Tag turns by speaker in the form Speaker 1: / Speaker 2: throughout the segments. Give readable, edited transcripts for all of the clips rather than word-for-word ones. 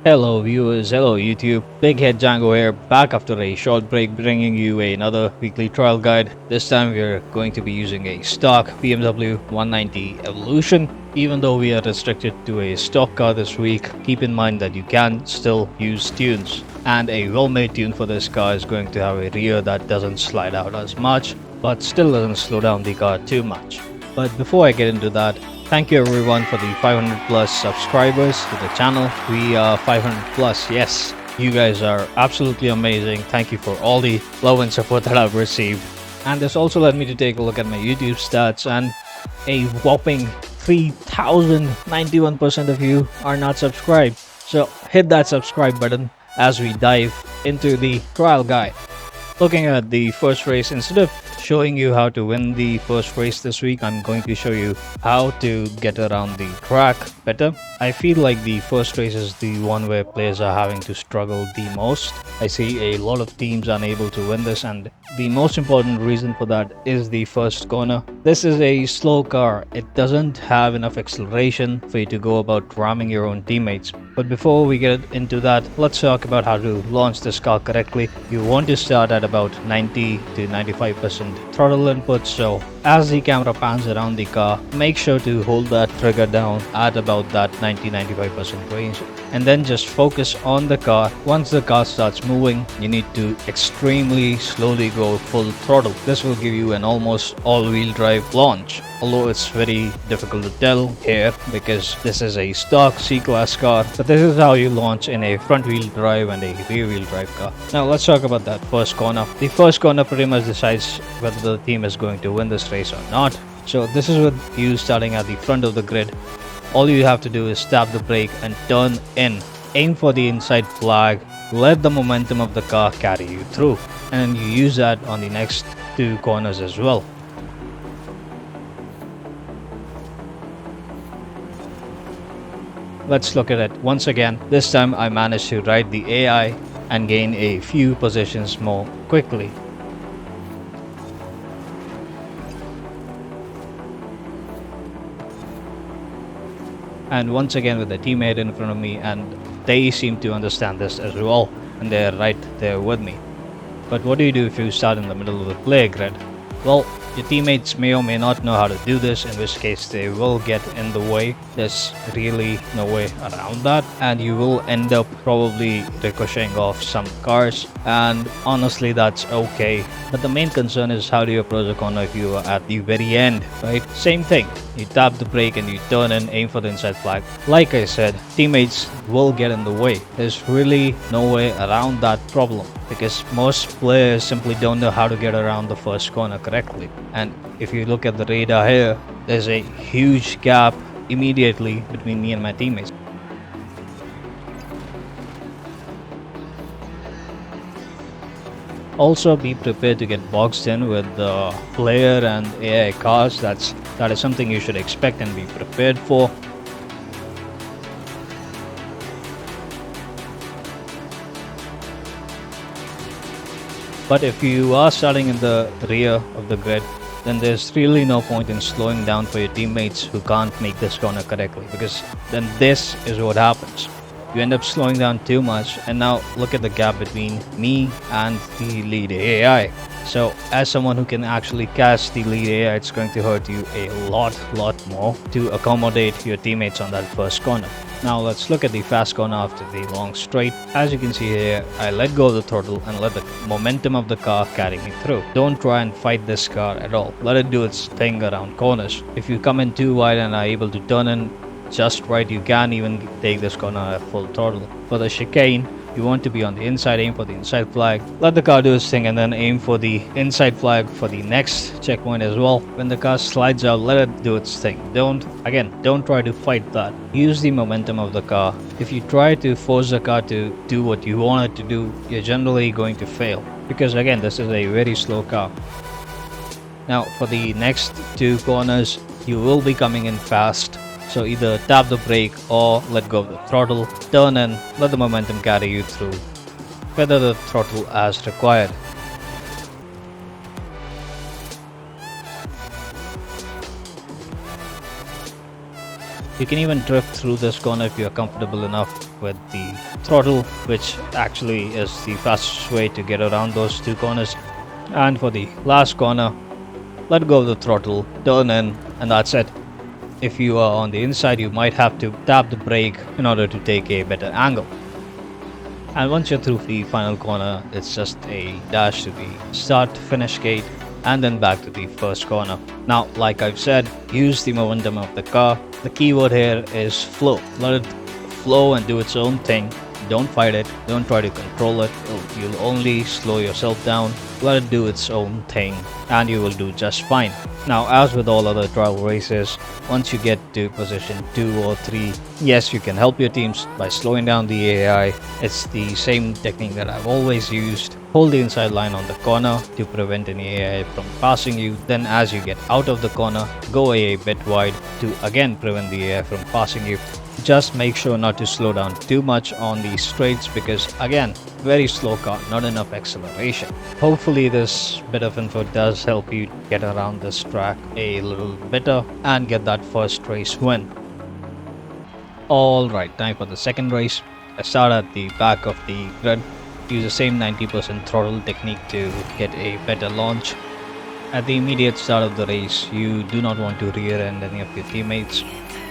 Speaker 1: Hello viewers, hello YouTube, Big Head Django here, back after a short break bringing you another weekly trial guide. This time we are going to be using a stock BMW 190 Evolution. Even though we are restricted to a stock car this week, keep in mind that you can still use tunes. And a well-made tune for this car is going to have a rear that doesn't slide out as much, but still doesn't slow down the car too much. But before I get into that, thank you everyone for the 500 plus subscribers to the channel. We are 500 plus, yes. You guys are absolutely amazing. Thank you for all the love and support that I've received. And this also led me to take a look at my YouTube stats, and a whopping 3,091% of you are not subscribed. So hit that subscribe button as we dive into the trial guide. Looking at the first race, instead of showing you how to win the first race this week, I'm going to show you how to get around the track better. I feel like the first race is the one where players are having to struggle the most. I see a lot of teams unable to win this, and the most important reason for that is the first corner. This is a slow car. It doesn't have enough acceleration for you to go about ramming your own teammates. But before we get into that, let's talk about how to launch this car correctly. You want to start at about 90 to 95% throttle input, so as the camera pans around the car, make sure to hold that trigger down at about that 90-95% range, and then just focus on the car. Once the car starts moving, you need to extremely slowly go full throttle. This will give you an almost all-wheel drive launch, although it's very difficult to tell here because this is a stock C-Class car, but this is how you launch in a front-wheel drive and a rear-wheel drive car. Now let's talk about that first corner. The first corner pretty much decides whether the team is going to win this race or not. So this is with you starting at the front of the grid. All you have to do is tap the brake and turn in. Aim for the inside flag, let the momentum of the car carry you through, and you use that on the next two corners as well. Let's look at it once again. This time I managed to ride the AI and gain a few positions more quickly. And once again with a teammate in front of me, and they seem to understand this as well, and they're right there with me. But what do you do if you start in the middle of the player grid? Well, your teammates may or may not know how to do this, in which case they will get in the way. There's really no way around that, and you will end up probably ricocheting off some cars, and honestly that's okay. But the main concern is how do you approach the corner if you are at the very end, right? Same thing, you tap the brake and you turn and aim for the inside flag. Like I said, teammates will get in the way. There's really no way around that problem, because most players simply don't know how to get around the first corner correctly. And if you look at the radar here, there's a huge gap immediately between me and my teammates. Also be prepared to get boxed in with the player and AI cars. That is something you should expect and be prepared for. But if you are starting in the rear of the grid, then there's really no point in slowing down for your teammates who can't make this corner correctly, because then this is what happens. You end up slowing down too much, and now look at the gap between me and the lead AI. So as someone who can actually catch the lead AI, it's going to hurt you a lot more to accommodate your teammates on that first corner. Now let's look at the fast corner after the long straight. As you can see here, I let go of the throttle and let the momentum of the car carry me through. Don't try and fight this car at all. Let it do its thing around corners. If you come in too wide and are able to turn in just right, you can even take this corner at full throttle. For the chicane, you want to be on the inside, aim for the inside flag, let the car do its thing, and then aim for the inside flag for the next checkpoint as well. When the car slides out, let it do its thing. Don't try to fight that. Use the momentum of the car. If you try to force the car to do what you want it to do, you're generally going to fail, because again, this is a very slow car. Now for the next two corners, you will be coming in fast. So either tap the brake or let go of the throttle, turn in, let the momentum carry you through, feather the throttle as required. You can even drift through this corner if you are comfortable enough with the throttle, which actually is the fastest way to get around those two corners. And for the last corner, let go of the throttle, turn in, and that's it. If you are on the inside, you might have to tap the brake in order to take a better angle. And once you're through the final corner, it's just a dash to the start finish gate and then back to the first corner. Now, like I've said, use the momentum of the car. The keyword here is flow. Let it flow and do its own thing. Don't fight it, don't try to control it. You'll only slow yourself down. Let it do its own thing and you will do just fine. Now, as with all other trial races, once you get to position 2 or 3, yes, you can help your teams by slowing down the AI. It's the same technique that I've always used. Hold the inside line on the corner to prevent any AI from passing you. Then as you get out of the corner, go a bit wide to again prevent the AI from passing you. Just make sure not to slow down too much on these straights because again, very slow car, not enough acceleration. Hopefully this bit of info does help you get around this track a little better and get that first race win. Alright, time for the second race. I start at the back of the grid. Use the same 90% throttle technique to get a better launch. At the immediate start of the race, you do not want to rear end any of your teammates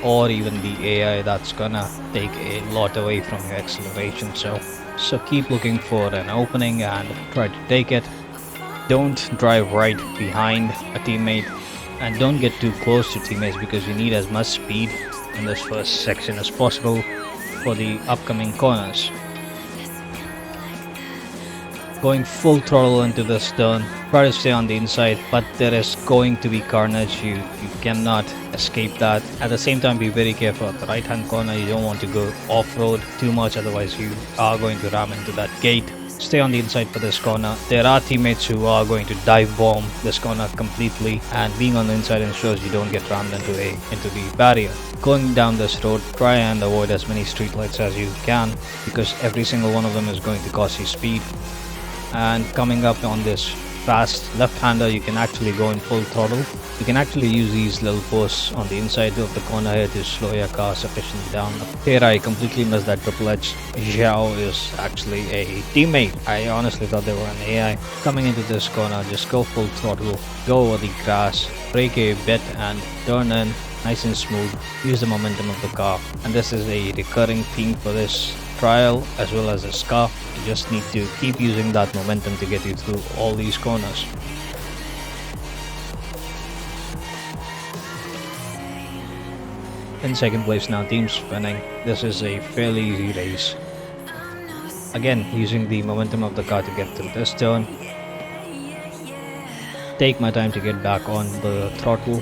Speaker 1: or even the AI. That's gonna take a lot away from your acceleration, so keep looking for an opening and try to take it. Don't drive right behind a teammate and don't get too close to teammates because you need as much speed in this first section as possible for the upcoming corners. Going full throttle into this turn, try to stay on the inside, but there is going to be carnage. You cannot escape that. At the same time, be very careful at the right hand corner. You don't want to go off-road too much, otherwise you are going to ram into that gate. Stay on the inside for this corner. There are teammates who are going to dive bomb this corner completely, and being on the inside ensures you don't get rammed into the barrier. Going down this road, try and avoid as many streetlights as you can because every single one of them is going to cost you speed. And coming up on this fast left-hander, you can actually go in full throttle. You can actually use these little posts on the inside of the corner here to slow your car sufficiently down. Here I completely missed that triple edge. Zhao is actually a teammate. I honestly thought they were an AI. Coming into this corner, just go full throttle, go over the grass, brake a bit and turn in nice and smooth. Use the momentum of the car, and this is a recurring theme for this trial as well as this car. You just need to keep using that momentum to get you through all these corners. In second place now, team spinning. This is a fairly easy race. Again, using the momentum of the car to get through this turn. Take my time to get back on the throttle.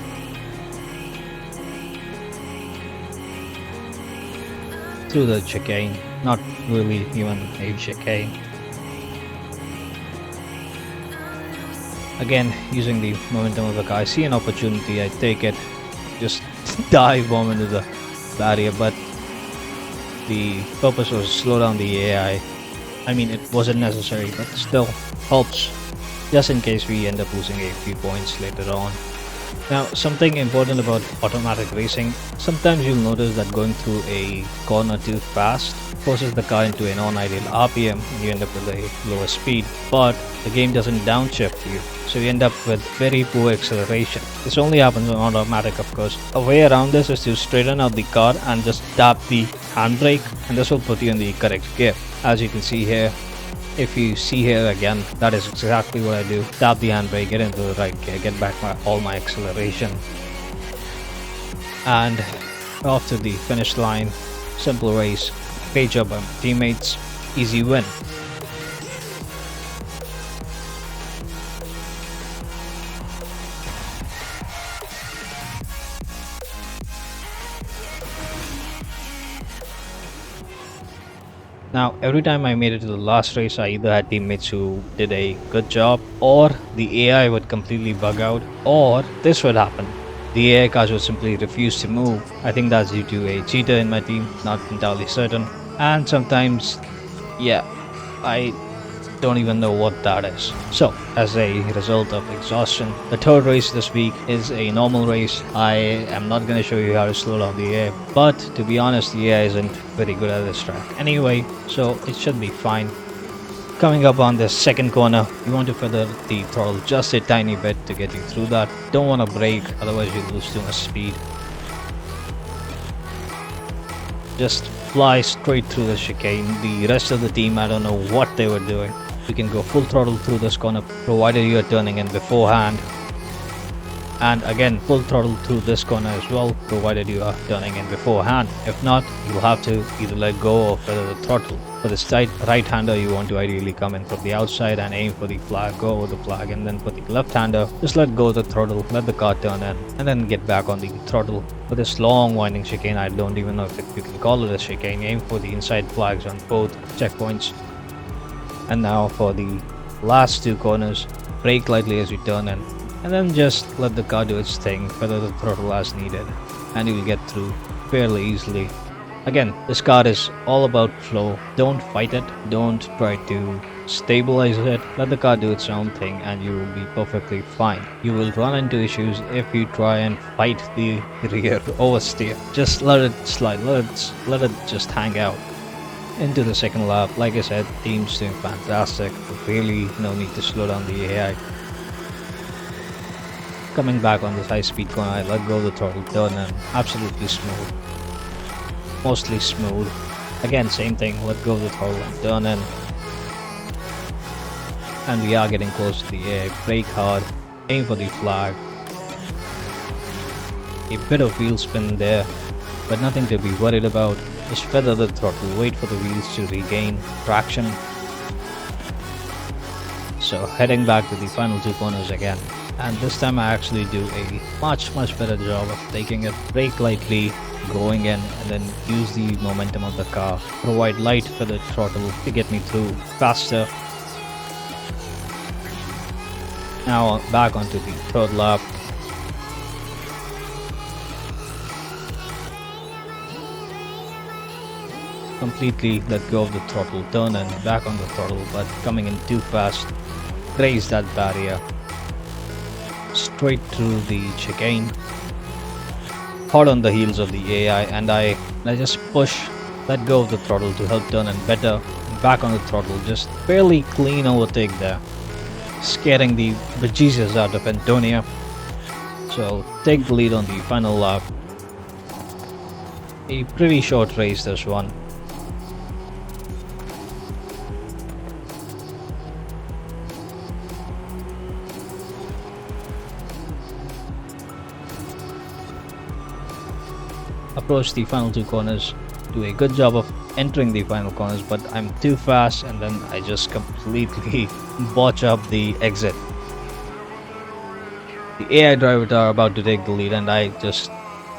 Speaker 1: Through the chicane, not really even a chicane. Again, using the momentum of the car, I see an opportunity, I take it, just dive bomb into the barrier, but the purpose was to slow down the AI. I mean, it wasn't necessary, but still helps, just in case we end up losing a few points later on. Now, something important about automatic racing, sometimes you'll notice that going through a corner too fast forces the car into a non-ideal RPM and you end up with a lower speed, but the game doesn't downshift you, so you end up with very poor acceleration. This only happens on automatic, of course. A way around this is to straighten out the car and just tap the handbrake, and this will put you in the correct gear. As you can see here, if you see here again, that is exactly what I do. Tap the handbrake, get into the right gear, get back all my acceleration. And off to the finish line. Simple race. Great job by my teammates. Easy win. Now, every time I made it to the last race, I either had teammates who did a good job, or the AI would completely bug out, or this would happen. The AI cars would simply refuse to move. I think that's due to a cheater in my team, not entirely certain. And sometimes, yeah, I don't even know what that is. So, as a result of exhaustion, the third race this week is a normal race. I am not going to show you how to slow down the AI, but to be honest, the AI isn't very good at this track anyway, so it should be fine. Coming up on the second corner, you want to feather the throttle just a tiny bit to get you through that. Don't want to brake, otherwise you lose too much speed. Just fly straight through the chicane. The rest of the team, I don't know what they were doing. You can go full throttle through this corner provided you are turning in beforehand. And again, full throttle through this corner as well provided you are turning in beforehand. If not, you'll have to either let go or feather the throttle. For this right-hander, you want to ideally come in from the outside and aim for the flag, go over the flag, and then for the left-hander, just let go of the throttle, let the car turn in, and then get back on the throttle. For this long winding chicane, I don't even know if you can call it a chicane, aim for the inside flags on both checkpoints. And now for the last two corners, brake lightly as you turn in, and then just let the car do its thing, feather the throttle as needed, and you'll get through fairly easily. Again, this car is all about flow. Don't fight it, don't try to stabilize it, let the car do its own thing and you will be perfectly fine. You will run into issues if you try and fight the rear oversteer. Just let it slide, let it just hang out. Into the second lap, like I said, team's doing fantastic, really no need to slow down the AI. Coming back on this high speed corner, I let go of the throttle, turn in, absolutely smooth. Mostly smooth. Again, same thing, let go of the throttle and turn in. And we are getting close to the air. Brake hard, aim for the flag. A bit of wheel spin there, but nothing to be worried about. Just feather the throttle, wait for the wheels to regain traction. So heading back to the final two corners again. And this time I actually do a much better job of taking it, brake lightly, going in, and then use the momentum of the car, provide light for the throttle to get me through faster. Now back onto the third lap. Completely let go of the throttle, turn and back on the throttle, but coming in too fast, graze that barrier. Straight through the chicane, hard on the heels of the AI, and I just push, let go of the throttle to help turn in better, and back on the throttle, just fairly clean overtake there, scaring the bejesus out of Antonio. So take the lead on the final lap. A pretty short race this one. Approach the final two corners, do a good job of entering the final corners, but I'm too fast and then I just completely botch up the exit. The AI drivers are about to take the lead and I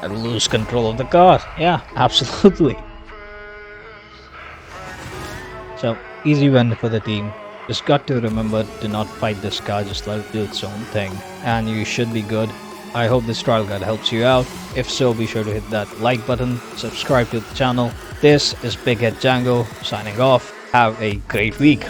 Speaker 1: lose control of the car. Yeah, absolutely. So easy win for the team. Just got to remember to not fight this car, just let it do its own thing and you should be good. I hope this trial guide helps you out. If so, be sure to hit that like button, subscribe to the channel. This is Big Head Django signing off. Have a great week.